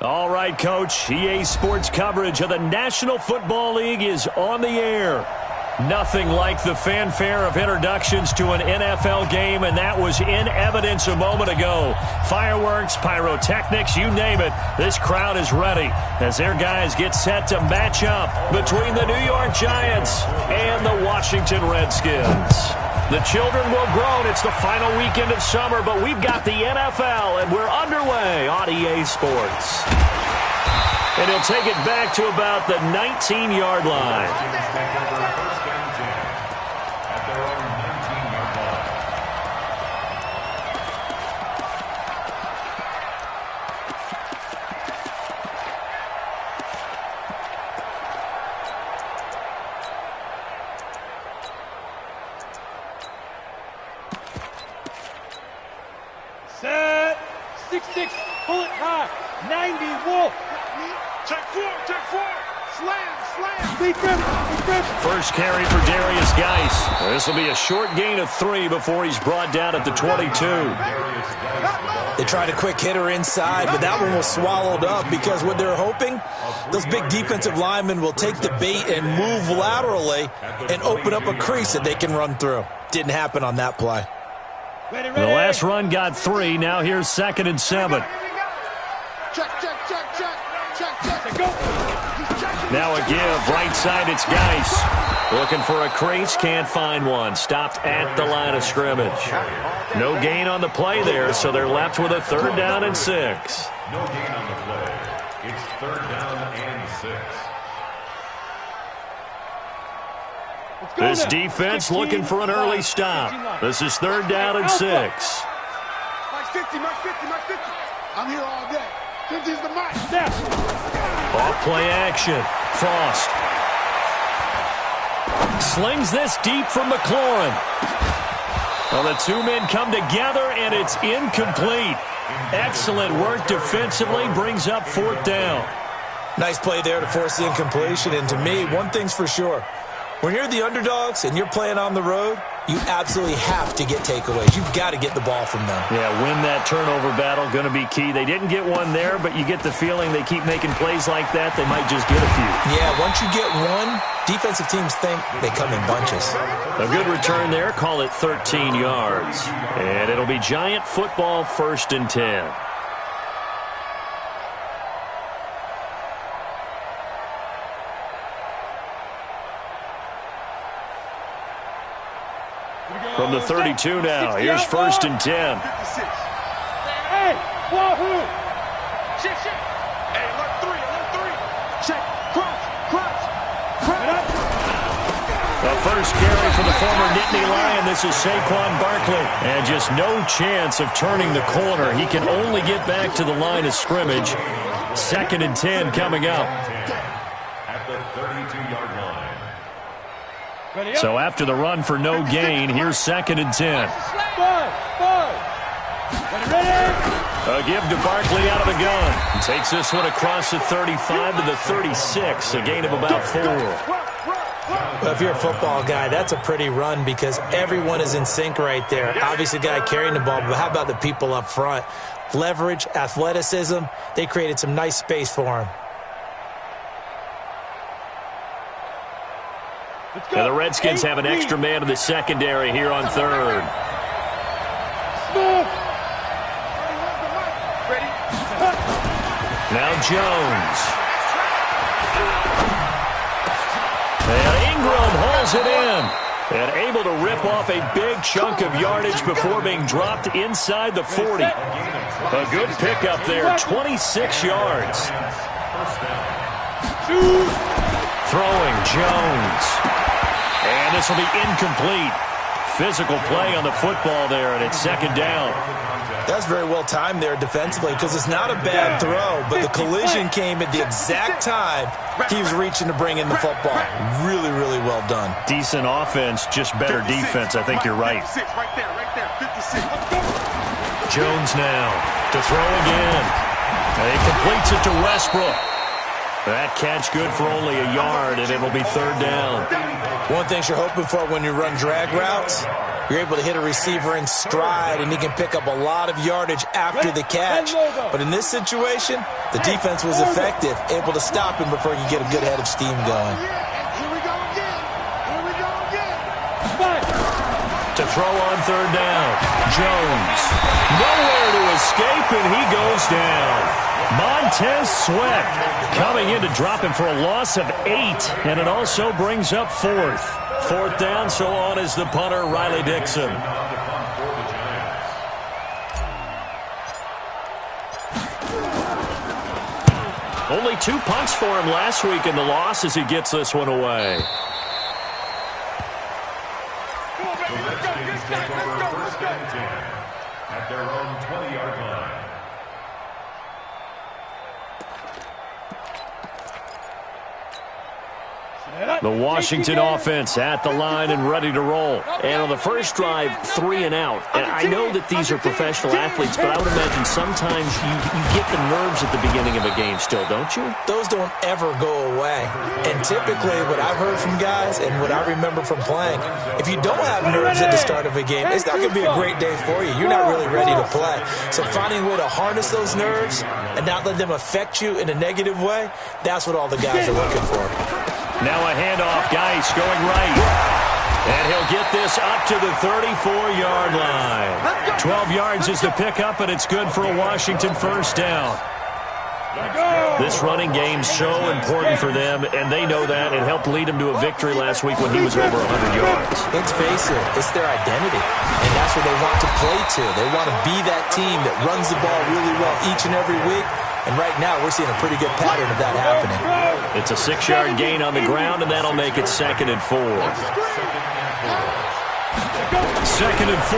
All right, Coach. EA Sports coverage of the National Football League is on the air. Nothing like the fanfare of introductions to an NFL game, and that was in evidence a moment ago. Fireworks, pyrotechnics, you name it. This crowd is ready as their guys get set to match up between the New York Giants and the Washington Redskins. The children will groan. It's the final weekend of summer, but we've got the NFL, and we're underway on EA Sports. And he'll take it back to about the 19-yard line. Set. 6-6. Pull it high. 90. Wolf. Check four. Slam. Big rip. First carry for Darius Geis. This will be a short gain of 3 before he's brought down at the 22. They tried a quick hitter inside, but that one was swallowed up because what they're hoping, those big defensive linemen will take the bait and move laterally and open up a crease that they can run through. Didn't happen on that play. Ready. The last run got 3. Now here's 2nd and 7. Check. Go. Now a give. Right side, it's Geis. Looking for a crease. Can't find one. Stopped at the line of scrimmage. No gain on the play there, so they're left with a 3rd down and 6. No gain on the play. It's 3rd down and 6. This defense looking for an early stop. This is 3rd down and 6. Mike 50. I'm here all day. 50's the mic. Off play action. Frost slings this deep from McLaurin. Well, the two men come together, and it's incomplete. Excellent work defensively. Brings up 4th down. Nice play there to force the incompletion. And to me, one thing's for sure. When you're the underdogs and you're playing on the road, you absolutely have to get takeaways. You've got to get the ball from them. Yeah, win that turnover battle, going to be key. They didn't get one there, but you get the feeling they keep making plays like that, they might just get a few. Yeah, once you get one, defensive teams think they come in bunches. A good return there, call it 13 yards. And it'll be Giant football, 1st and 10. From the 32 now, here's 1st and 10. Hey, wahoo! Check. Hey, alert 3. Check. Cross. The first carry for the former Nittany Lion. This is Saquon Barkley. And just no chance of turning the corner. He can only get back to the line of scrimmage. 2nd and 10 coming up. At the 32-yard line. So after the run for no gain, here's 2nd and 10. A give to Barkley out of the gun. Takes this one across the 35 to the 36, a gain of about 4. Well, if you're a football guy, that's a pretty run because everyone is in sync right there. Obviously, the guy carrying the ball, but how about the people up front? Leverage, athleticism, they created some nice space for him. And the Redskins have an extra man in the secondary here on 3rd. Now Jones. And Ingram hauls it in. And able to rip off a big chunk of yardage before being dropped inside the 40. A good pickup there, 26 yards. Throwing Jones. And this will be incomplete. Physical play on the football there, and it's 2nd down. That's very well timed there defensively because it's not a bad throw, but the collision came at the exact time he was reaching to bring in the football. Really, really well done. Decent offense, just better defense. I think you're right. Right there. 56. Jones now to throw again. And he completes it to Westbrook. That catch good for only a yard, and it'll be 3rd down. One thing you're hoping for when you run drag routes, You're able to hit a receiver in stride, and he can pick up a lot of yardage after the catch. But in this situation, the defense was effective, able to stop him before he could get a good head of steam going. Here we go again. Here we go again. To throw on third down. Jones. Nowhere to escape, and he goes down. Montez Sweat coming in to drop him for a loss of 8, and it also brings up fourth. Fourth down, so on is the punter, Riley Dixon. Only 2 punts for him last week in the loss as he gets this one away. At their own 20-yard line. The Washington offense at the line and ready to roll. And on the first drive, 3 and out. And I know that these are professional athletes, but I would imagine sometimes you get the nerves at the beginning of a game still, don't you? Those don't ever go away. And typically what I've heard from guys and what I remember from playing, if you don't have nerves at the start of a game, it's not going to be a great day for you. You're not really ready to play. So finding a way to harness those nerves and not let them affect you in a negative way, that's what all the guys are looking for. Now a handoff, Geis going right. And he'll get this up to the 34-yard line. 12 yards is the pickup, and it's good for a Washington first down. This running game's so important for them, and they know that. It helped lead them to a victory last week when he was over 100 yards. Let's face it, it's their identity, and that's what they want to play to. They want to be that team that runs the ball really well each and every week. And right now, we're seeing a pretty good pattern of that happening. It's a 6-yard gain on the ground, and that'll make it 2nd and 4. 2nd and 4.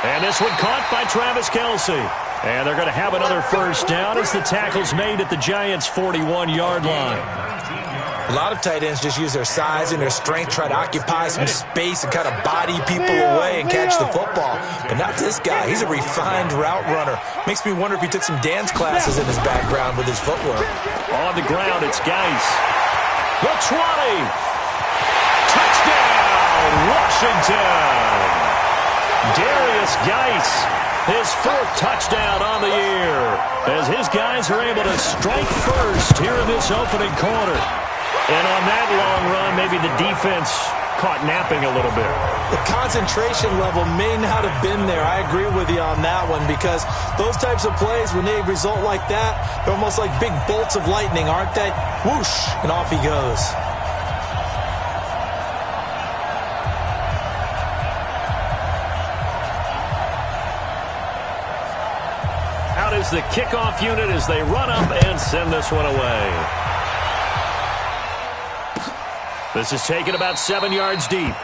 And this one caught by Travis Kelce. And they're going to have another first down as the tackle's made at the Giants' 41-yard line. A lot of tight ends just use their size and their strength, try to occupy some space and kind of body people away and catch the football. But not this guy. He's a refined route runner. Makes me wonder if he took some dance classes in his background with his footwork. On the ground, it's Geis. The 20. Touchdown, Washington. Darius Geis, his 4th touchdown on the year, as his guys are able to strike first here in this opening quarter. And on that long run, maybe the defense caught napping a little bit. The concentration level may not have been there. I agree with you on that one, because those types of plays, when they result like that, they're almost like big bolts of lightning, aren't they? Whoosh, and off he goes. Out is the kickoff unit as they run up and send this one away. This is taken about 7 yards deep.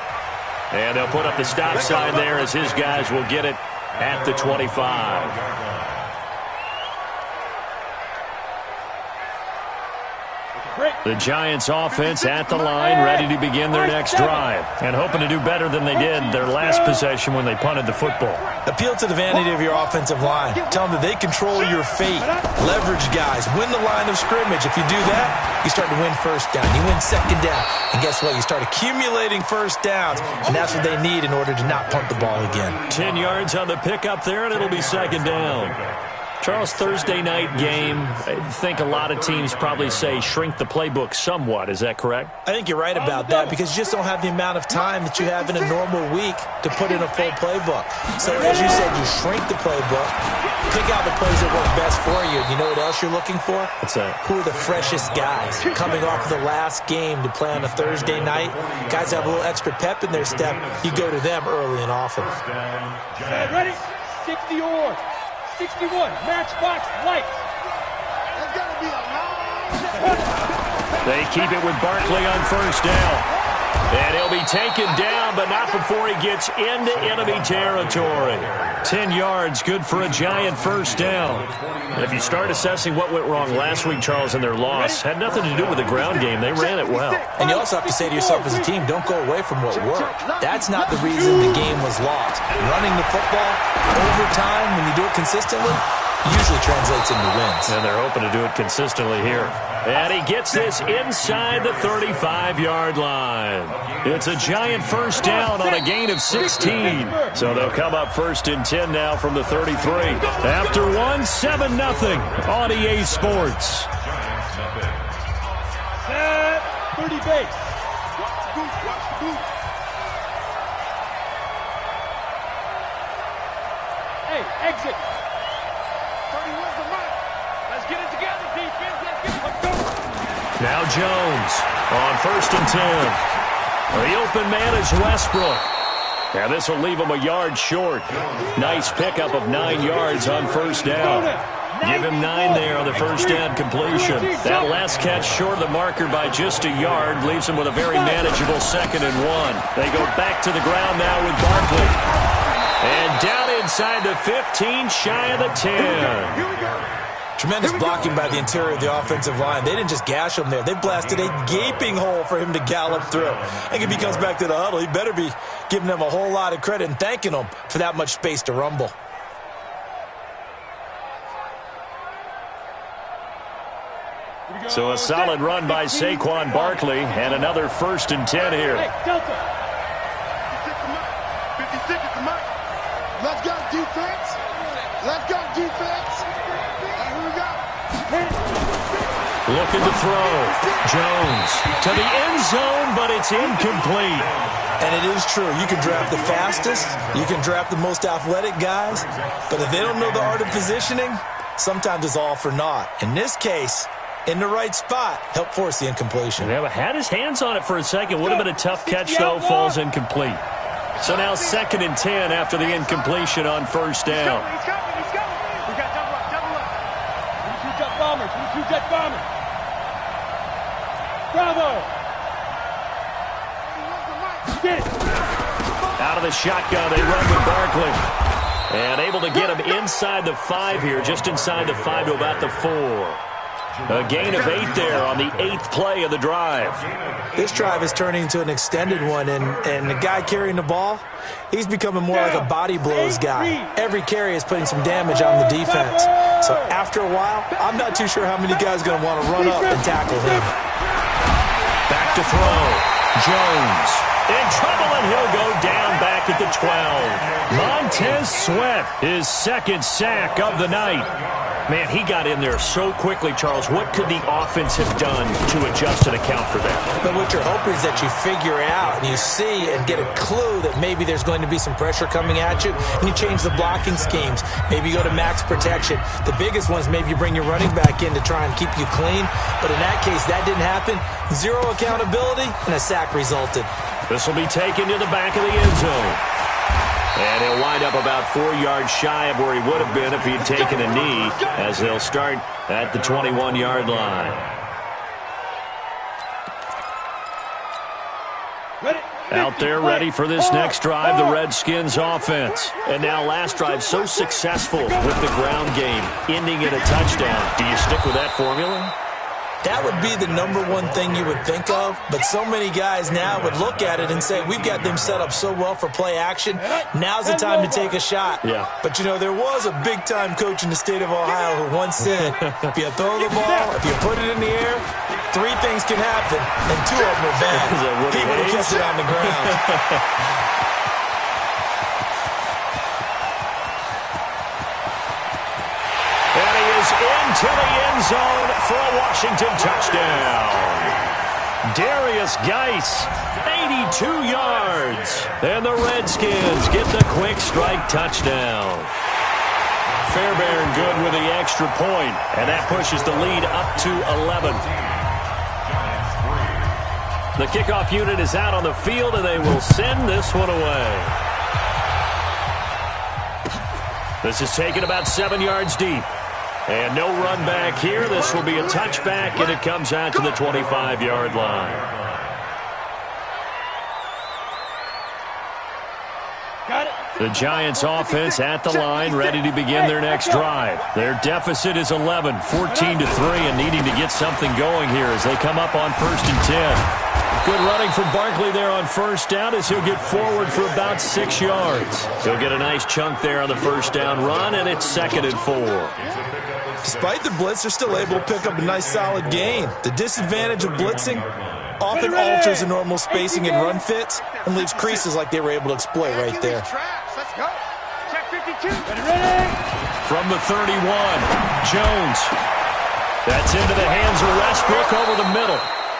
And they'll put up the stop sign there as his guys will get it at the 25. The Giants offense at the line, ready to begin their next drive, and hoping to do better than they did their last possession when they punted the football. Appeal to the vanity of your offensive line. Tell them that they control your fate. Leverage guys. Win the line of scrimmage. If you do that, you start to win first down. You win second down. And guess what? You start accumulating first downs, and that's what they need in order to not punt the ball again. 10 yards on the pickup there, and it'll be second down. Charles, Thursday night game, I think a lot of teams probably say shrink the playbook somewhat. Is that correct? I think you're right about that, because you just don't have the amount of time that you have in a normal week to put in a full playbook. So as you said, you shrink the playbook, pick out the plays that work best for you. You know what else you're looking for? What's that? Who are the freshest guys coming off of the last game to play on a Thursday night? Guys have a little extra pep in their step. You go to them early and often. Ready? 60 or 61, matchbox lights. There's got to be a line. They keep it with Barkley on first down. And he'll be taken down, but not before he gets into enemy territory. 10 yards, good for a Giant first down. And if you start assessing what went wrong last week, Charles, in their loss, had nothing to do with the ground game. They ran it well. And you also have to say to yourself as a team, don't go away from what worked. That's not the reason the game was lost. Running the football over time, when you do it consistently, usually translates into wins. And they're hoping to do it consistently here. And he gets this inside the 35-yard line. It's a giant first down on a gain of 16. So they'll come up 1st and 10 now from the 33. After 7-0 on EA Sports. 30 base. Hey, exit. 31's the mark. Let's get it together, defense. Let's go. Now Jones on 1st and 10. The open man is Westbrook. Now this will leave him a yard short. Nice pickup of 9 yards on 1st down. Give him 9 there on the first down completion. That last catch short of the marker by just a yard leaves him with a very manageable 2nd and 1. They go back to the ground now with Barkley. And down inside the 15, shy of the 10. Tremendous blocking by the interior of the offensive line. They didn't just gash him there. They blasted a gaping hole for him to gallop through. I think if he comes back to the huddle, he better be giving them a whole lot of credit and thanking them for that much space to rumble. So a solid run by Saquon Barkley and another 1st and 10 here. Hey, Delta. 56 is the mark. Let's go, defense. Let's go, defense. Here we go. Looking to throw. Jones to the end zone, but it's incomplete. And it is true. You can draft the fastest. You can draft the most athletic guys. But if they don't know the art of positioning, sometimes it's all for naught. In this case, in the right spot, help force the incompletion. Yeah, but had his hands on it for a second. Would have been a tough catch, though. Falls incomplete. So now 2nd and 10 after the incompletion on 1st down. He's coming. We got double up. 22 jet bombers. 22 jet bombers. Bravo. Get it. Out of the shotgun, they run with Barkley. And able to get him inside the 5 here, just inside the 5 to about the 4. A gain of 8 there on the 8th play of the drive. This drive is turning into an extended one, and the guy carrying the ball, he's becoming more like a body blows guy. Every carry is putting some damage on the defense. So after a while, I'm not too sure how many guys are going to want to run up and tackle him. Back to throw. Jones in trouble, and he'll go down back at the 12. Montez Sweat, his 2nd sack of the night. Man, he got in there so quickly, Charles. What could the offense have done to adjust and account for that? But what you're hoping is that you figure out and you see and get a clue that maybe there's going to be some pressure coming at you, and you change the blocking schemes. Maybe you go to max protection. The biggest one is maybe you bring your running back in to try and keep you clean. But in that case, that didn't happen. 0 accountability, and a sack resulted. This will be taken to the back of the end zone. And he'll wind up about 4 yards shy of where he would have been if he'd taken a knee, as they'll start at the 21-yard line. Out there ready for this next drive, the Redskins offense. And now last drive so successful with the ground game, ending in a touchdown. Do you stick with that formula? That would be the #1 thing you would think of, but so many guys now would look at it and say, we've got them set up so well for play action, now's the time to take a shot. Yeah. But, you know, there was a big-time coach in the state of Ohio who once said, if you throw the ball, if you put it in the air, 3 things can happen, and 2 of them are bad. He would have kissed it on the ground. Into the end zone for a Washington touchdown. Darius Geis, 82 yards. And the Redskins get the quick strike touchdown. Fairbairn good with the extra point, and that pushes the lead up to 11. The kickoff unit is out on the field, and they will send this one away. This is taken about 7 yards deep. And no run back here. This will be a touchback, and it comes out to the 25-yard line. Got it. The Giants offense at the line, ready to begin their next drive. Their deficit is 11, 14-3, and needing to get something going here as they come up on 1st and 10. Good running from Barkley there on first down as he'll get forward for about 6 yards. He'll get a nice chunk there on the first down run, and it's 2nd and 4. Despite the blitz, they're still able to pick up a nice solid gain. The disadvantage of blitzing often alters the normal spacing and run fits and leaves creases like they were able to exploit right there. Let's go. Check 52. Ready. From the 31, Jones. That's into the hands of Westbrook over the middle.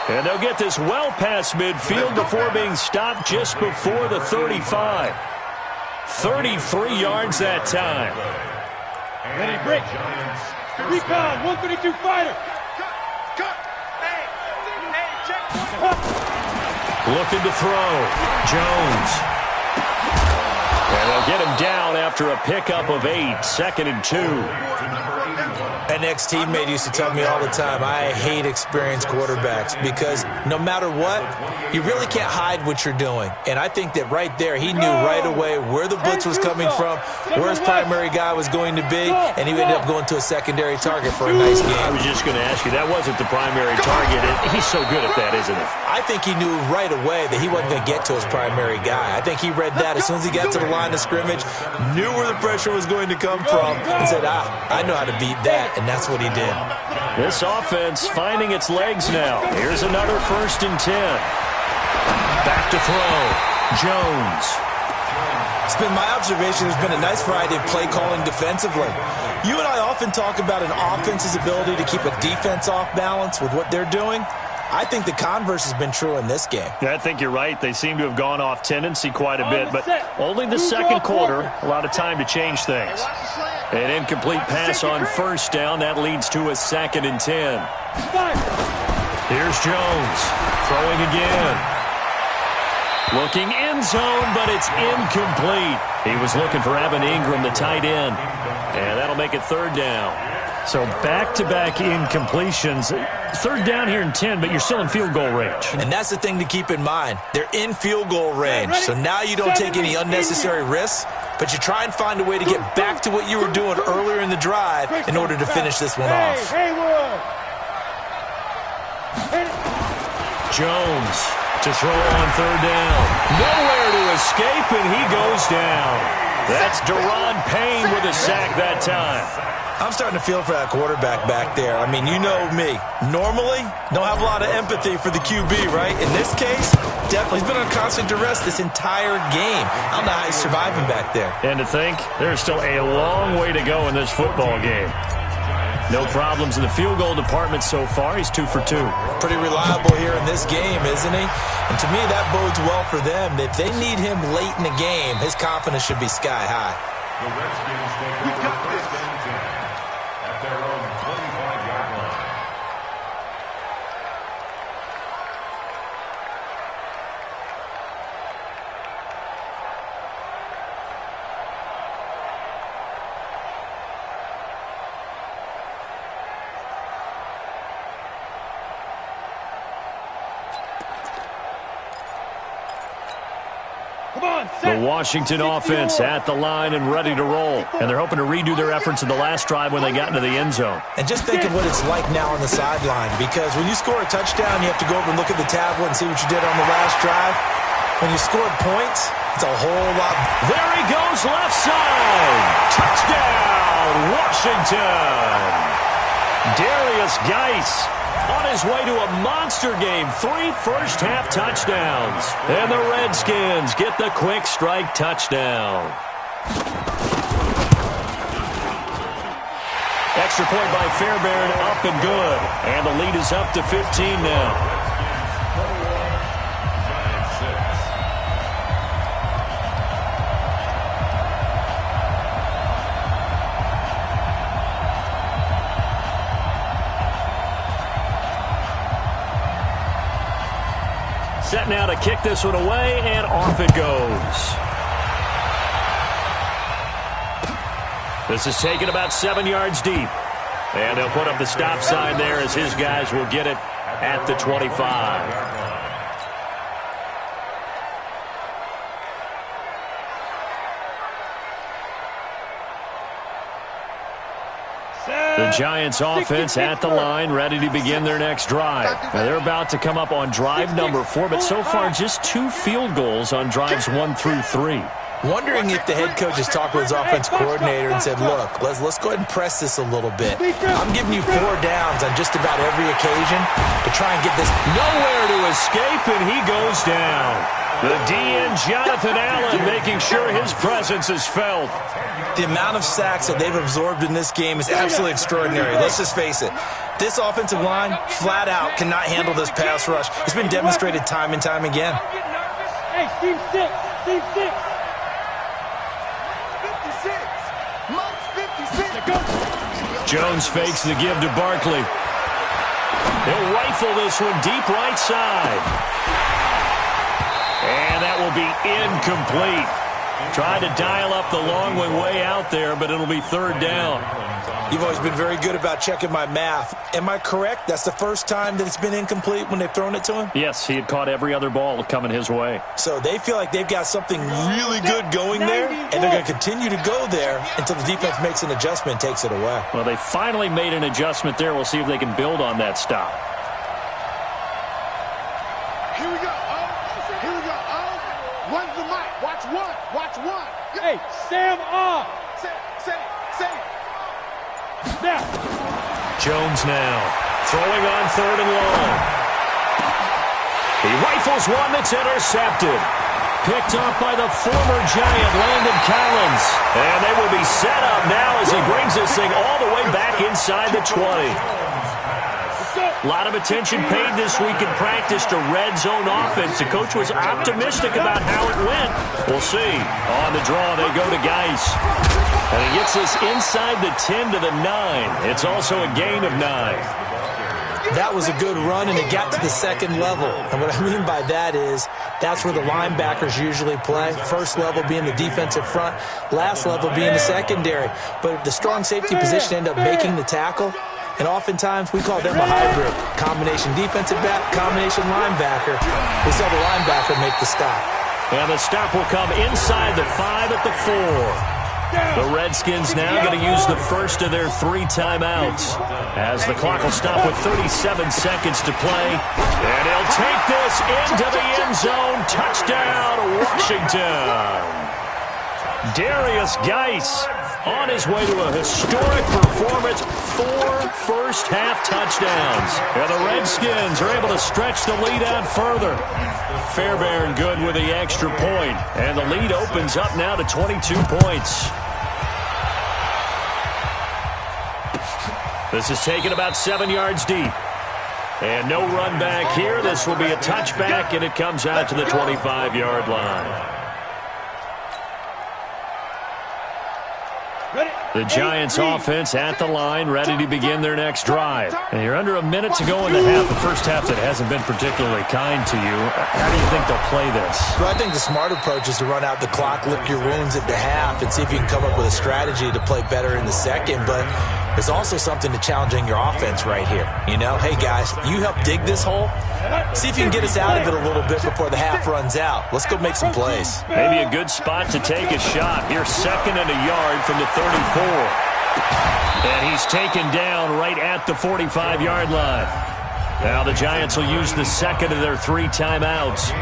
And they'll get this well past midfield before being stopped just before the 35. 33 yards that time. Ready, break. 3-pound, 132 fighter. Cut. Hey, check. Looking to throw. Jones. And they'll get him down after a pickup of 8. 2nd and 2. An ex-teammate used to tell me all the time, I hate experienced quarterbacks because no matter what, you really can't hide what you're doing. And I think that right there, he knew right away where the blitz was coming from, where his primary guy was going to be, and he ended up going to a secondary target for a nice game. I was just going to ask you, that wasn't the primary target. He's so good at that, isn't he? I think he knew right away that he wasn't going to get to his primary guy. I think he read that as soon as he got to the line of scrimmage, knew where the pressure was going to come from, and said, I know how to beat that, and that's what he did. This offense finding its legs now. Here's another 1st and 10. Back to throw. Jones. It's been my observation there's been a nice variety of play calling defensively. You and I often talk about an offense's ability to keep a defense off balance with what they're doing. I think the converse has been true in this game. Yeah, I think you're right. They seem to have gone off tendency quite a bit, but only the second quarter, a lot of time to change things. An incomplete pass on first down. That leads to a 2nd and 10. Here's Jones throwing again. Looking end zone, but it's incomplete. He was looking for Evan Ingram, the tight end. And that'll make it 3rd down. So back-to-back incompletions. 3rd down here and 10, but you're still in field goal range. And that's the thing to keep in mind. They're in field goal range. So now you don't take any unnecessary risks, but you try and find a way to get back to what you were doing earlier in the drive in order to finish this one off. Jones to throw on 3rd down. Nowhere to escape, and he goes down. That's Daron Payne with a sack that time. I'm starting to feel for that quarterback back there. I mean, you know me. Normally, don't have a lot of empathy for the QB, right? In this case, definitely. He's been on constant duress this entire game. I don't know how he's surviving back there. And to think, there's still a long way to go in this football game. No problems in the field goal department so far. He's 2 for 2. Pretty reliable here in this game, isn't he? And to me, that bodes well for them. If they need him late in the game, his confidence should be sky high. The Redskins take over 1st and 10 at their own 25-yard line. The Washington offense at the line and ready to roll. And they're hoping to redo their efforts in the last drive when they got into the end zone. And just think of what it's like now on the sideline, because when you score a touchdown, you have to go over and look at the tablet and see what you did on the last drive. When you scored points, it's a whole lot. There he goes, left side. Touchdown, Washington. Darius Geis on his way to a monster game. 3 first-half touchdowns. And the Redskins get the quick strike touchdown. Extra point by Fairbairn, up and good. And the lead is up to 15 now. Set now to kick this one away, and off it goes. This is taken about 7 yards deep. And they'll put up the stop sign there as his guys will get it at the 25. The The Giants offense at the line, ready to begin their next drive. Now they're about to come up on drive number 4, but so far just 2 field goals on drives 1 through 3. Wondering if the head coach has talked with his offense coordinator and said, look, let's go ahead and press this a little bit. I'm giving you 4 downs on just about every occasion to try and get this. Nowhere to escape, and he goes down. The DN, Jonathan Allen, making sure his presence is felt. The amount of sacks that they've absorbed in this game is absolutely extraordinary. Let's just face it. This offensive line, flat out, cannot handle this pass rush. It's been demonstrated time and time again. Hey, team 6. Team 6. 56. Jones fakes the give to Barkley. He'll rifle this one deep right side. And that will be incomplete. Tried to dial up the long one way out there, but it'll be 3rd down. You've always been very good about checking my math. Am I correct? That's the first time that it's been incomplete when they've thrown it to him? Yes, he had caught every other ball coming his way. So they feel like they've got something really good going there, and they're going to continue to go there until the defense makes an adjustment and takes it away. Well, they finally made an adjustment there. We'll see if they can build on that stop. Here we go. Here we go. One's the mic. Watch one. Watch one. Hey, Sam off. Say. Now. Jones now throwing on 3rd and long. He rifles one that's intercepted. Picked off by the former Giant, Landon Collins. And they will be set up now as he brings this thing all the way back inside the 20. A lot of attention paid this week in practice to red zone offense. The coach was optimistic about how it went. We'll see. On the draw, they go to Geis. And he gets this inside the 10 to the 9. It's also a gain of 9. That was a good run, and it got to the 2nd level. And what I mean by that is that's where the linebackers usually play. First level being the defensive front, last level being the secondary. But the strong safety position ended up making the tackle. And oftentimes, we call them a hybrid. Combination defensive back, combination linebacker. We saw the linebacker make the stop. And the stop will come inside the 5 at the 4. The Redskins now going to use the first of their 3 timeouts. As the clock will stop with 37 seconds to play. And he'll take this into the end zone. Touchdown, Washington. Darius Geis on his way to a historic performance. 4 first-half touchdowns. And the Redskins are able to stretch the lead out further. Fairbairn good with the extra point. And the lead opens up now to 22 points. This is taken about 7 yards deep. And no run back here. This will be a touchback, and it comes out to the 25-yard line. The Giants offense at the line, ready to begin their next drive. And you're under a minute to go in the half. The first half that hasn't been particularly kind to you. How do you think they'll play this? Well, I think the smart approach is to run out the clock, lick your wounds at the half, and see if you can come up with a strategy to play better in the second. But there's also something to challenging your offense right here. You know, hey, guys, you help dig this hole. See if you can get us out of it a little bit before the half runs out. Let's go make some plays. Maybe a good spot to take a shot. You're 2nd and a yard from the 34. And he's taken down right at the 45-yard line. Now the Giants will use the 2nd of their 3 timeouts.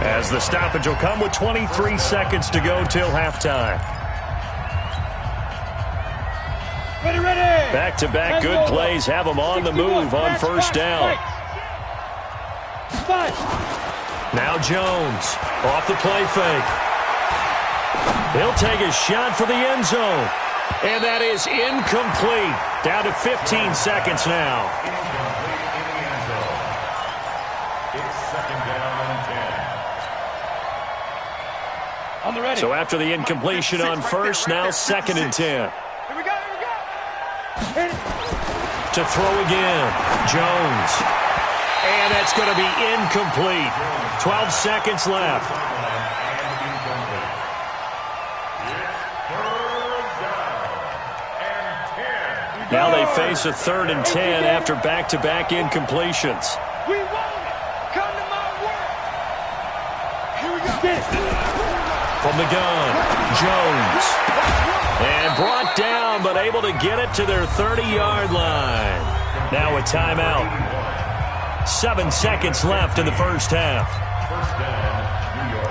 As the stoppage will come with 23 seconds to go till halftime. Ready. Back-to-back good plays have them on the move on first down. Now Jones off the play fake. He'll take a shot for the end zone. And that is incomplete. Down to 15 seconds now. It's 2nd down and 10. On the ready. So after the incompletion on first, now 2nd and 10. Here we go. To throw again, Jones. And that's going to be incomplete. 12 seconds left. Now they face a 3rd and 10 after back-to-back incompletions. We want it. Come to my work. Here we go. From the gun, Jones. And brought down, but able to get it to their 30-yard line. Now a timeout. 7 seconds left in the first half. First down, New York.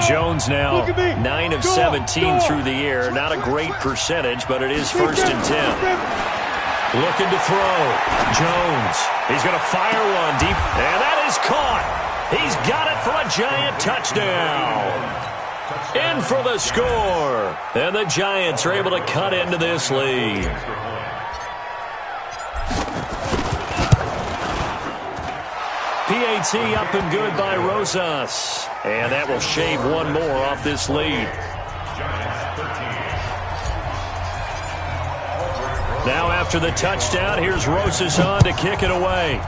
Jones now 9 of 17 through the air. Not a great percentage, but it is 1st and 10. Looking to throw. Jones. He's going to fire one deep. And that is caught. He's got it for a Giant touchdown. In for the score. And the Giants are able to cut into this lead. PAT up and good by Rosas. And that will shave one more off this lead. Now after the touchdown, here's Rosas on to kick it away.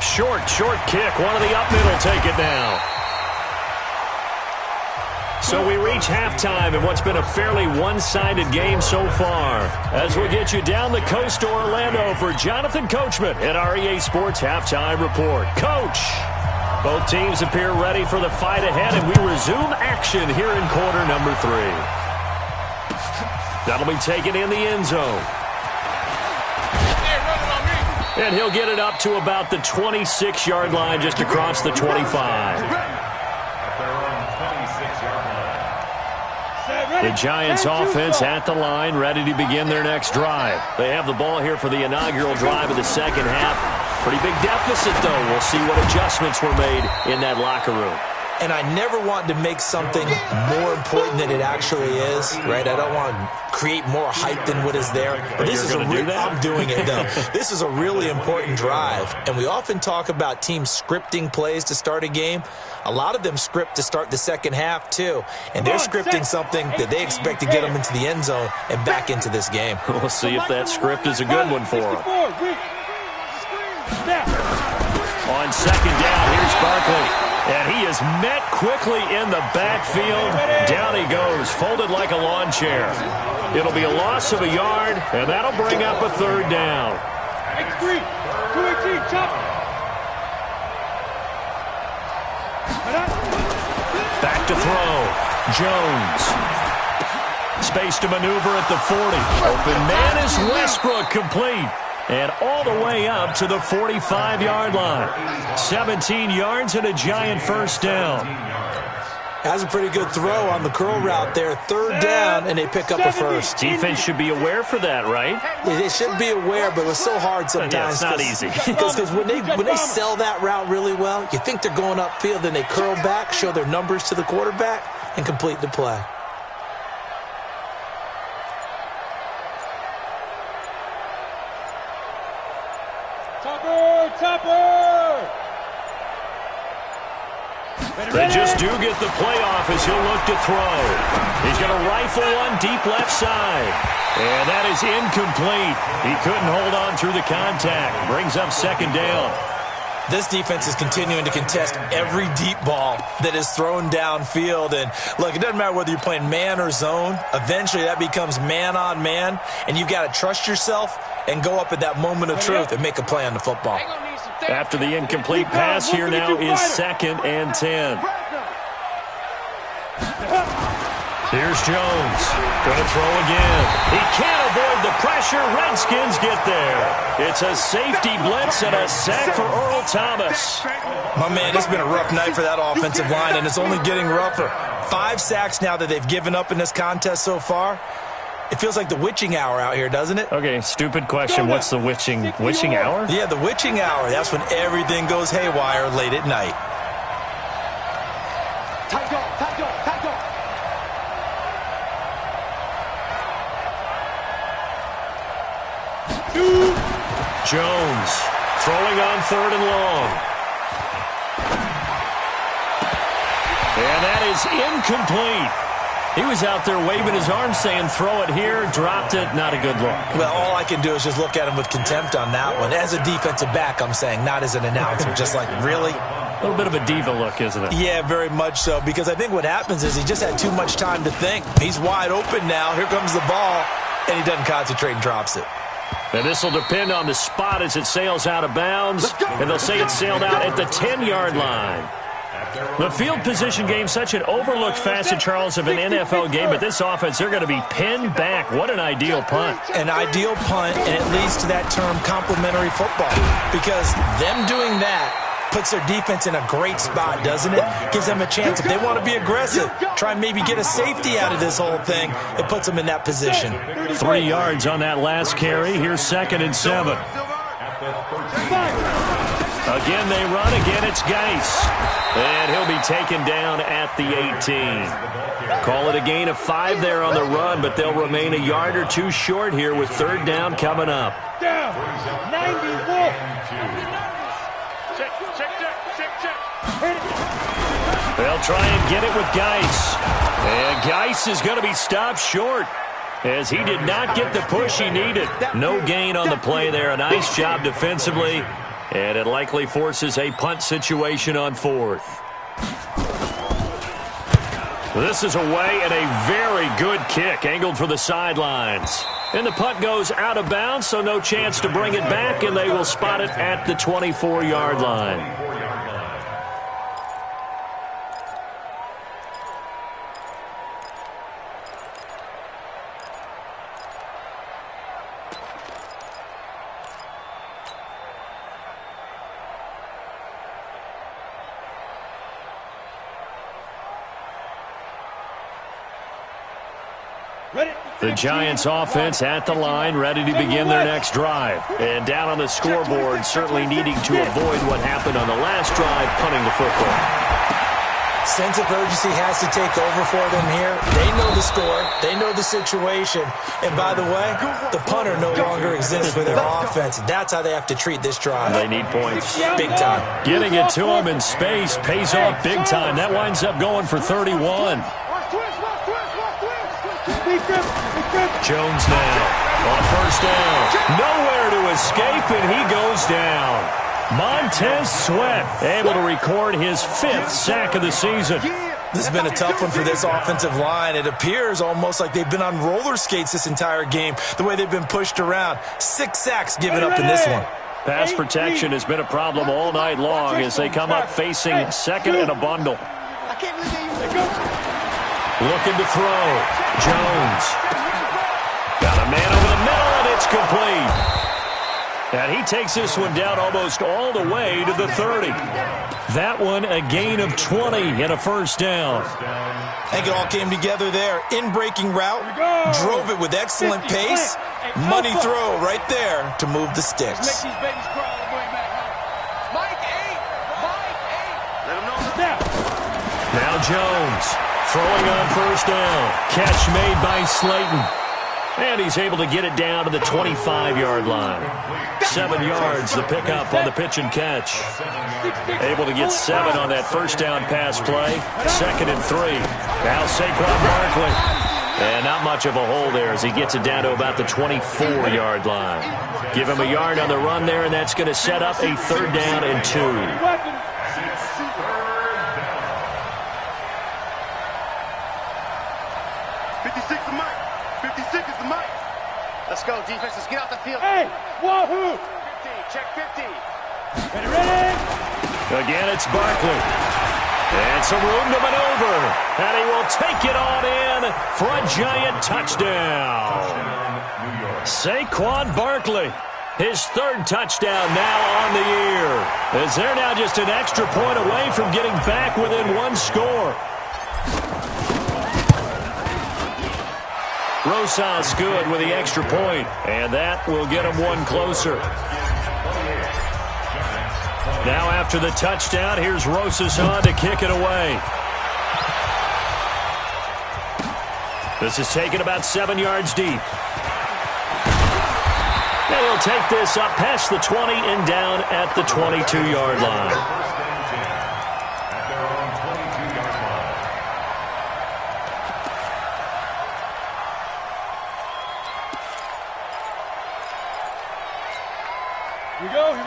Short kick. One of the up middle take it now. So we reach halftime in what's been a fairly one-sided game so far. As we get you down the coast to Orlando for Jonathan Coachman at our EA Sports Halftime Report. Coach, both teams appear ready for the fight ahead, and we resume action here in quarter number 3. That'll be taken in the end zone. And he'll get it up to about the 26-yard line, just across the 25. The Giants offense at the line, ready to begin their next drive. They have the ball here for the inaugural drive of the second half. Pretty big deficit, though. We'll see what adjustments were made in that locker room. And I never want to make something more important than it actually is, right? I don't want to create more hype than what is there. But this is I'm doing it, though. This is a really important drive. And we often talk about teams scripting plays to start a game. A lot of them script to start the second half, too. And they're scripting something that they expect to get them into the end zone and back into this game. We'll see if that script is a good one for them. On second down, here's Barkley. And he is met quickly in the backfield. Down he goes, folded like a lawn chair. It'll be a loss of a yard, and that'll bring up a third down. X3, 218, chop. Back to throw. Jones. Space to maneuver at the 40. Open man is Westbrook, complete. And all the way up to the 45-yard line. 17 yards and a Giant first down. That's a pretty good throw on the curl route there. Third down, and they pick up a first. Defense should be aware for that, right? Yeah, they should be aware, but it was so hard sometimes. Yeah, it's not easy. Because when they sell that route really well, you think they're going upfield, then they curl back, show their numbers to the quarterback, and complete the play. Topper! They just do get the playoff as he'll look to throw. He's going to rifle one deep left side. And that is incomplete. He couldn't hold on through the contact. Brings up second down. This defense is continuing to contest every deep ball that is thrown downfield. And, look, it doesn't matter whether you're playing man or zone. Eventually, that becomes man on man. And you've got to trust yourself and go up at that moment of truth and make a play on the football. After the incomplete pass, here now is 2nd and 10. Here's Jones. Going to throw again. He can't avoid the pressure. Redskins get there. It's a safety blitz and a sack for Earl Thomas. My man, it's been a rough night for that offensive line, and it's only getting rougher. 5 sacks now that they've given up in this contest so far. It feels like the witching hour out here, doesn't it? Okay, stupid question. What's the witching hour? Yeah, the witching hour. That's when everything goes haywire late at night. Tight go. Jones throwing on 3rd and long. And that is incomplete. He was out there waving his arms saying, throw it here, dropped it, not a good look. Well, all I can do is just look at him with contempt on that one. As a defensive back, I'm saying, not as an announcer. Just like, really? A little bit of a diva look, isn't it? Yeah, very much so, because I think what happens is he just had too much time to think. He's wide open now. Here comes the ball, and he doesn't concentrate and drops it. And this will depend on the spot as it sails out of bounds, and they'll say it sailed out at the 10-yard line. The field position game, such an overlooked facet, Charles, of an NFL game, but this offense, they're going to be pinned back. What an ideal punt. An ideal punt, and it leads to that term complementary football, because them doing that puts their defense in a great spot, doesn't it? Gives them a chance. If they want to be aggressive, try and maybe get a safety out of this whole thing, it puts them in that position. 3 yards on that last carry. Here's 2nd and 7. Again, they run. Again, it's Geis. And he'll be taken down at the 18. Call it a gain of 5 there on the run, but they'll remain a yard or two short here with 3rd down coming up. Down. 91. They'll try and get it with Geis. And Geis is going to be stopped short as he did not get the push he needed. No gain on the play there. A nice job defensively. And it likely forces a punt situation on 4th. This is away and a very good kick angled for the sidelines. And the punt goes out of bounds, so no chance to bring it back, and they will spot it at the 24-yard line. The Giants offense at the line, ready to begin their next drive. And down on the scoreboard, certainly needing to avoid what happened on the last drive, punting the football. Sense of urgency has to take over for them here. They know the score. They know the situation. And by the way, the punter no longer exists for their offense. That's how they have to treat this drive. They need points. Big time. Getting it to them in space pays off big time. That winds up going for 31. Jones now on 1st down. Nowhere to escape, and he goes down. Montez Sweat able to record his 5th sack of the season. This has been a tough one for this offensive line. It appears almost like they've been on roller skates this entire game, the way they've been pushed around. 6 sacks given up in this one. Pass protection has been a problem all night long as they come up facing 2nd and a bundle. Looking to throw. Jones. Got a man over the middle, and it's complete. And he takes this one down almost all the way to the 30. That one a gain of 20 and a 1st down. I think it all came together there. In-breaking route, drove it with excellent pace. Money throw right there to move the sticks. Now Jones throwing on 1st down. Catch made by Slayton. And he's able to get it down to the 25-yard line. 7 yards, the pickup on the pitch and catch. Able to get 7 on that 1st down pass play. 2nd and 3. Now Saquon Barkley. And not much of a hole there as he gets it down to about the 24-yard line. Give him a yard on the run there, and that's going to set up a 3rd down and 2. Let's go, defense. Let's get out the field. Hey, wahoo! 50, check 50. Ready? Again, it's Barkley. And some room to maneuver. And he will take it on in for a giant touchdown. Saquon Barkley, his 3rd touchdown now on the year. As they're now just an extra point away from getting back within 1 score. Rosas good with the extra point, and that will get him 1 closer. Now after the touchdown, here's Rosas on to kick it away. This is taken about 7 yards deep. And he'll take this up past the 20 and down at the 22-yard line.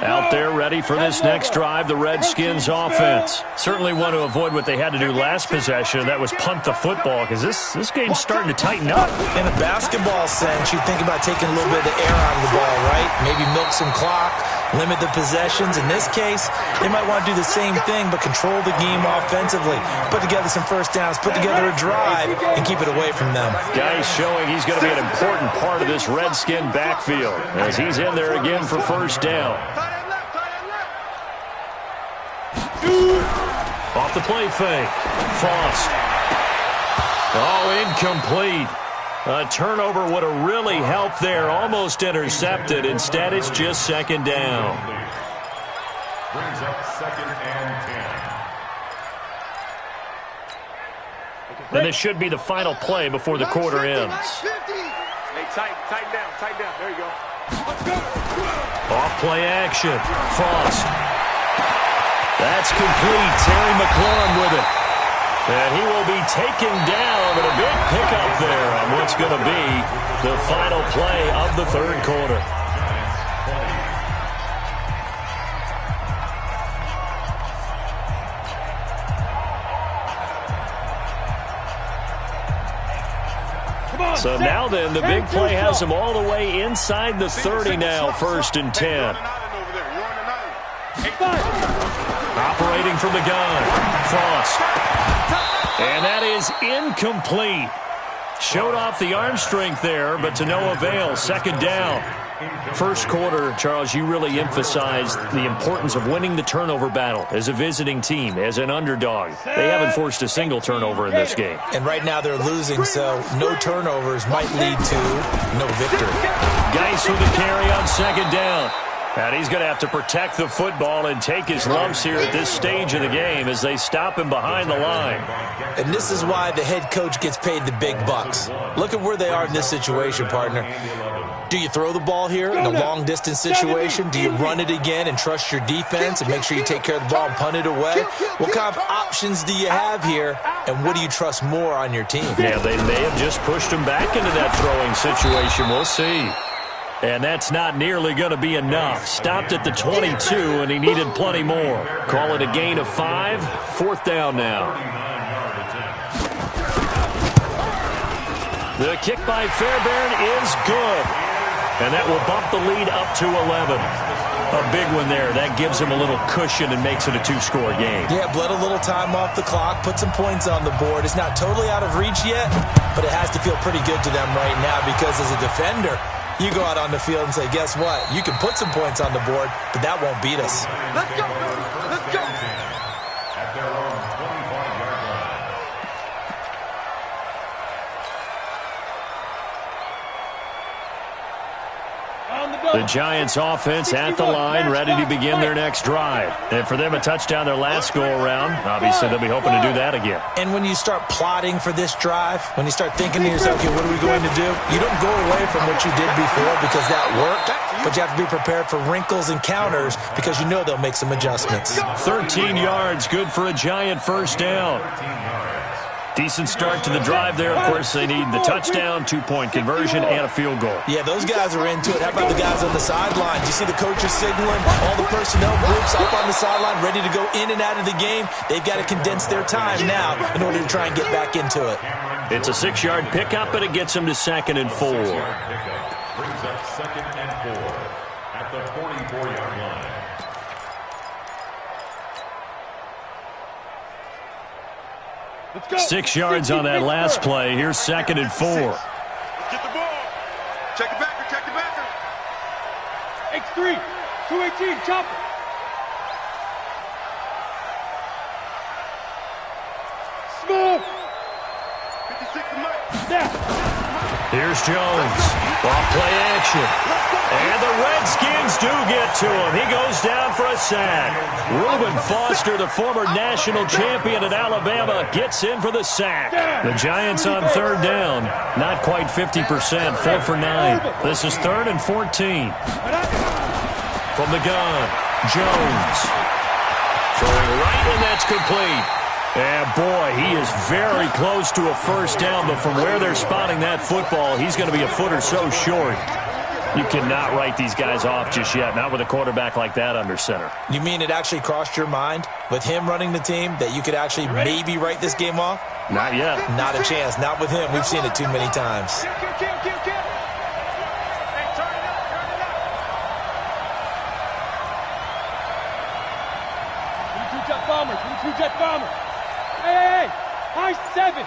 Out there ready ready for this next drive, the Redskins offense. Certainly want to avoid what they had to do last possession. That was punt the football, because this game's starting to tighten up. In a basketball sense, you think about taking a little bit of the air out of the ball, right? Maybe milk some clock, limit the possessions. In this case, they might want to do the same thing, but control the game offensively. Put together some first downs, put together a drive, and keep it away from them. Guy's showing he's going to be an important part of this Redskin backfield as he's in there again for first down. Off the play fake. Frost. Oh, incomplete. A turnover would have really helped there. Almost intercepted. Instead, it's just second down. Brings up second and 10. And this should be the final play before the quarter ends. Hey, tighten down. There you go. Off play action. Frost. That's complete. Terry McLaurin with it. And he will be taken down, but a big pickup there on what's going to be the final play of the third quarter. So now then, the big play has them all the way inside the 30 now, first and 10. Operating from the gun, Frost. And that is incomplete. Showed off the arm strength there, but to no avail. Second down. First quarter, Charles, you really emphasized the importance of winning the turnover battle as a visiting team, as an underdog. They haven't forced a single turnover in this game. And right now they're losing, so no turnovers might lead to no victory. Geis with the carry on second down. And he's going to have to protect the football and take his lumps here at this stage of the game as they stop him behind the line. And this is why the head coach gets paid the big bucks. Look at where they are in this situation, partner. Do you throw the ball here in a long-distance situation? Do you run it again and trust your defense and make sure you take care of the ball and punt it away? What kind of options do you have here, and what do you trust more on your team? Yeah, they may have just pushed him back into that throwing situation. We'll see. And that's not nearly going to be enough. Stopped at the 22, and he needed plenty more. Call it a gain of 5. Fourth down now. The kick by Fairbairn is good. And that will bump the lead up to 11. A big one there. That gives him a little cushion and makes it a 2-score game. Yeah, bled a little time off the clock, put some points on the board. It's not totally out of reach yet, but it has to feel pretty good to them right now because as a defender, you go out on the field and say, guess what? You can put some points on the board, but that won't beat us. Let's go. Let's go. At their own 25-yard line. The Giants offense at the line, ready to begin their next drive. And for them, a touchdown their last go-around. Obviously, they'll be hoping to do that again. And when you start plotting for this drive, when you start thinking to yourself, okay, what are we going to do? You don't go away from what you did before because that worked, but you have to be prepared for wrinkles and counters because you know they'll make some adjustments. 13 yards, good for a Giant first down. Decent start to the drive there. Of course, they need the touchdown, 2-point conversion, and a field goal. Yeah, those guys are into it. How about the guys on the sideline? Do you see the coaches signaling? All the personnel groups up on the sideline ready to go in and out of the game. They've got to condense their time now in order to try and get back into it. It's a 6-yard pickup, and it gets them to 2nd and 4. Brings up 2nd and 4 at the 44-yard line. Let's go. 6 yards on that last play. Here's 2nd and 4. Let's get the ball. Check it back. Check it back. X3, 218, chopper. Smooth. 56 to Mike. Snap. Here's Jones. Off play action. And the Redskins do get to him. He goes down for a sack. Reuben Foster, the former national champion at Alabama, gets in for the sack. The Giants on third down. Not quite 50%. 4 for 9. This is 3rd and 14. From the gun, Jones. Throwing right, and that's complete. And boy, he is very close to a first down, but from where they're spotting that football, he's going to be a foot or so short. You cannot write these guys off just yet, not with a quarterback like that under center. You mean it actually crossed your mind with him running the team that you could actually maybe write this game off? Not yet. Not a chance. Not with him. We've seen it too many times. Jet bomber. Hey, high 7.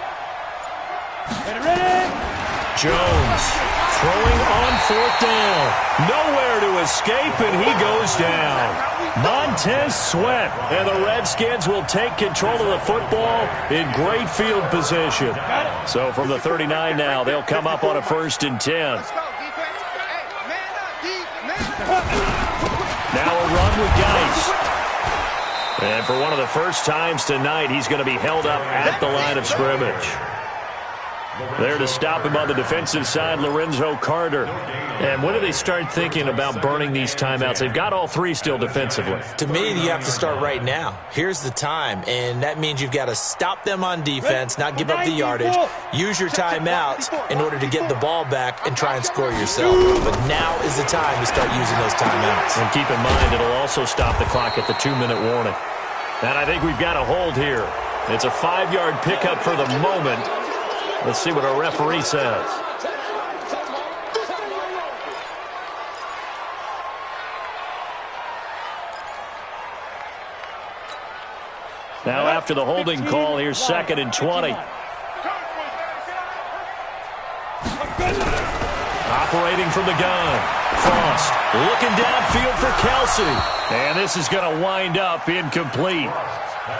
Ready? Jones throwing on 4th down. Nowhere to escape, and he goes down. Montez Sweat, and the Redskins will take control of the football in great field position. So from the 39 now, they'll come up on a 1st and 10. Now a run with Geist. And for one of the first times tonight, he's going to be held up at the line of scrimmage. There to stop him on the defensive side, Lorenzo Carter. And when do they start thinking about burning these timeouts? They've got all 3 still defensively. To me, you have to start right now. Here's the time, and that means you've got to stop them on defense, not give up the yardage, use your timeouts in order to get the ball back and try and score yourself. But now is the time to start using those timeouts. And keep in mind, it'll also stop the clock at the 2-minute warning. And I think we've got a hold here. It's a 5-yard pickup for the moment. Let's see what our referee says. Now after the holding call, here's 2nd and 20. Operating from the gun. Frost looking downfield for Kelsey. And this is going to wind up incomplete.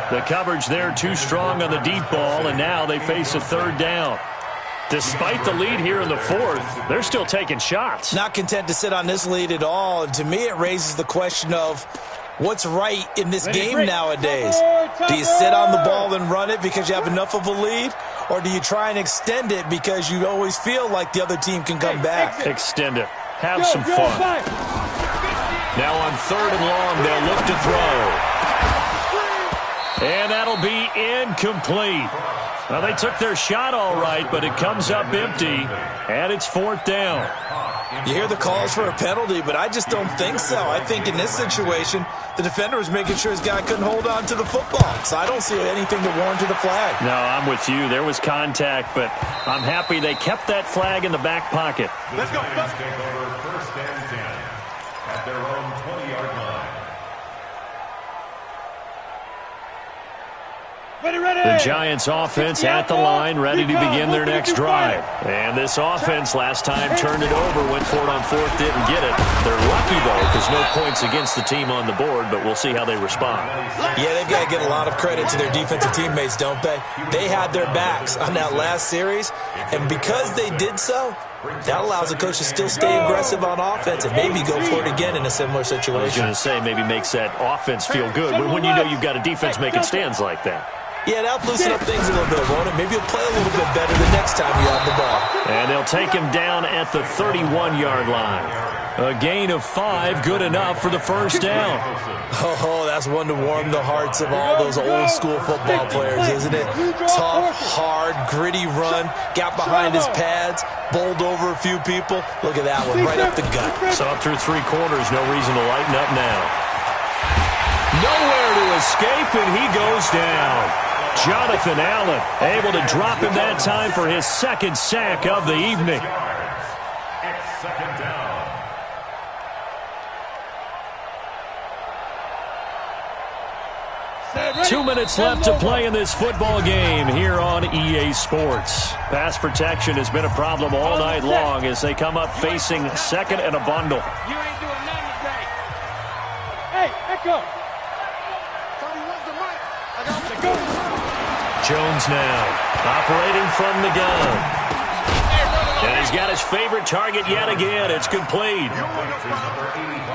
The coverage there too strong on the deep ball, and now they face a 3rd down. Despite the lead here in the 4th, they're still taking shots. Not content to sit on this lead at all. And to me, it raises the question of what's right in this game nowadays. Do you sit on the ball and run it because you have enough of a lead? Or do you try and extend it because you always feel like the other team can come back? Extend it. Have some fun. Now on 3rd and long, they'll look to throw. And that'll be incomplete. Well, they took their shot all right, but it comes up empty, and it's 4th down. You hear the calls for a penalty, but I just don't think so. I think in this situation, the defender was making sure his guy couldn't hold on to the football. So I don't see anything that warranted a flag. No, I'm with you. There was contact, but I'm happy they kept that flag in the back pocket. Let's go. Take over 1st and 10 at their own 20-yard line. The Giants offense at the line, ready to begin their next drive. And this offense last time turned it over, went for it on 4th, didn't get it. They're lucky, though, because no points against the team on the board, but we'll see how they respond. Yeah, they've got to get a lot of credit to their defensive teammates, don't they? They had their backs on that last series, and because they did so, that allows the coach to still stay aggressive on offense and maybe go for it again in a similar situation. I was going to say maybe makes that offense feel good, but when you know you've got a defense making stands like that. Yeah, that'll loosen up things a little bit, won't it? Maybe you'll play a little bit better the next time you have the ball. And they'll take him down at the 31-yard line. A gain of 5, good enough for the 1st down. Oh, that's one to warm the hearts of all those old-school football players, isn't it? Tough, hard, gritty run, got behind his pads, bowled over a few people. Look at that one, right up the gut. So up through 3 quarters, no reason to lighten up now. Nowhere to escape, and he goes down. Jonathan Allen able to drop him that time for his 2nd sack of the evening. It's 2nd down. 2 minutes left to play in this football game here on EA Sports. Pass protection has been a problem all night long as they come up facing 2nd and a bundle. You ain't doing nothing today. Hey, Echo. Jones now operating from the gun. And he's got his favorite target yet again. It's complete.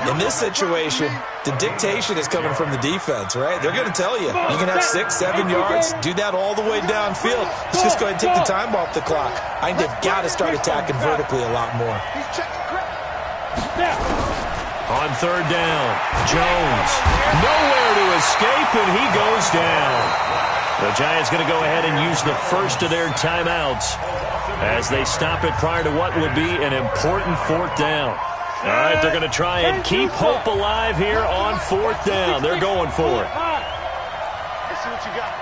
In this situation, the dictation is coming from the defense, right? They're going to tell you, you can have 6, 7 yards, do that all the way downfield. Let's just go ahead and take the time off the clock. I think they've got to start attacking vertically a lot more. On 3rd down, Jones nowhere to escape, and he goes down. The Giants going to go ahead and use the first of their timeouts as they stop it prior to what will be an important 4th down. All right, they're going to try and keep hope alive here on 4th down. They're going for it. Let's see what you got.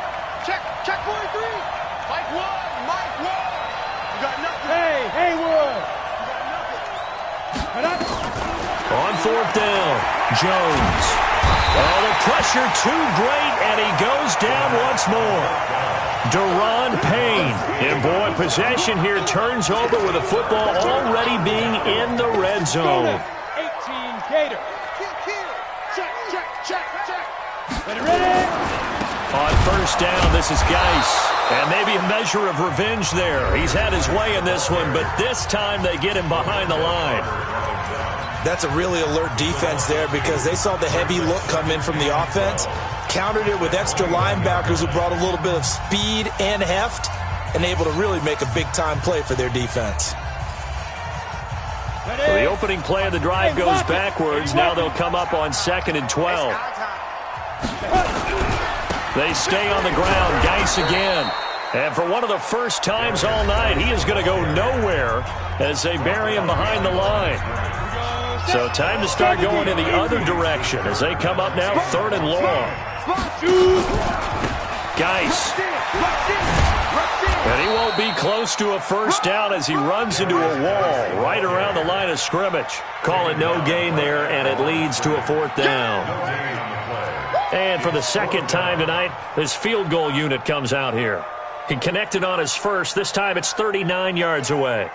Check 43. Mike Wood. You got nothing. Hey, Wood. You got nothing. On 4th down, Jones. Oh, the pressure too great, and he goes down once more. Deron Payne. And boy, possession here turns over with the football already being in the red zone. 18 Gator. Check. Ready? On 1st down, this is Geis. And maybe a measure of revenge there. He's had his way in this one, but this time they get him behind the line. That's a really alert defense there because they saw the heavy look come in from the offense, countered it with extra linebackers who brought a little bit of speed and heft, and able to really make a big-time play for their defense. So the opening play of the drive goes backwards. Now they'll come up on 2nd and 12. They stay on the ground. Geis again. And for one of the first times all night, he is going to go nowhere as they bury him behind the line. So time to start going in the other direction as they come up now 3rd and long. Geis. And he won't be close to a 1st down as he runs into a wall right around the line of scrimmage. Call it no gain there, and it leads to a 4th down. And for the 2nd time tonight, this field goal unit comes out here. He connected on his first. This time it's 39 yards away.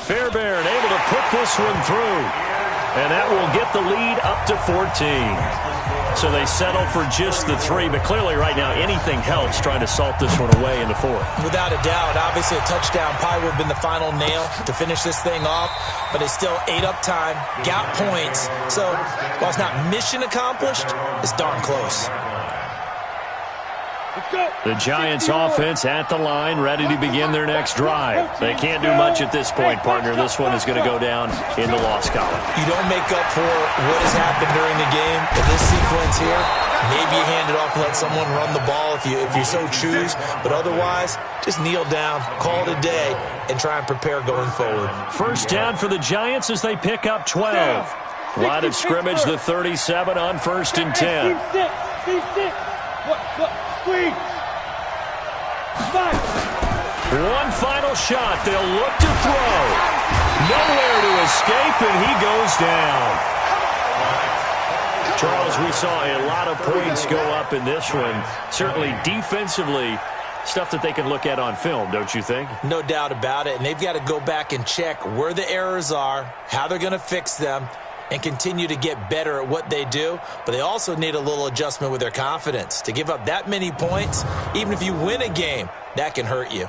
Fairbairn able to put this one through. And that will get the lead up to 14. So they settle for just the 3, but clearly right now anything helps trying to salt this one away in the 4th. Without a doubt, obviously a touchdown probably would have been the final nail to finish this thing off, but it's still 8 up time, got points. So while it's not mission accomplished, it's darn close. The Giants offense at the line, ready to begin their next drive. They can't do much at this point, partner. This one is going to go down in the loss column. You don't make up for what has happened during the game. In this sequence here, maybe you hand it off and let someone run the ball if you so choose. But otherwise, just kneel down, call it a day, and try and prepare going forward. 1st down for the Giants as they pick up 12. Line of scrimmage, the 37 on 1st and 10. Squeeze. One final shot. They'll look to throw. Nowhere to escape, and he goes down. Charles, we saw a lot of points go up in this one. Certainly defensively, stuff that they can look at on film, don't you think? No doubt about it, and they've got to go back and check where the errors are, how they're going to fix them, and continue to get better at what they do. But they also need a little adjustment with their confidence. To give up that many points, even if you win a game, that can hurt you.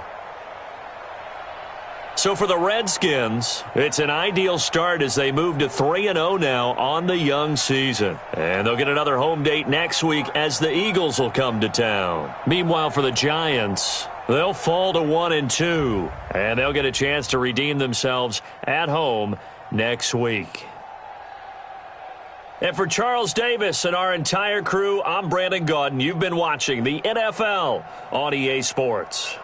So for the Redskins, it's an ideal start as they move to 3-0 now on the young season. And they'll get another home date next week as the Eagles will come to town. Meanwhile, for the Giants, they'll fall to 1-2. And they'll get a chance to redeem themselves at home next week. And for Charles Davis and our entire crew, I'm Brandon Gaudin. You've been watching the NFL on EA Sports.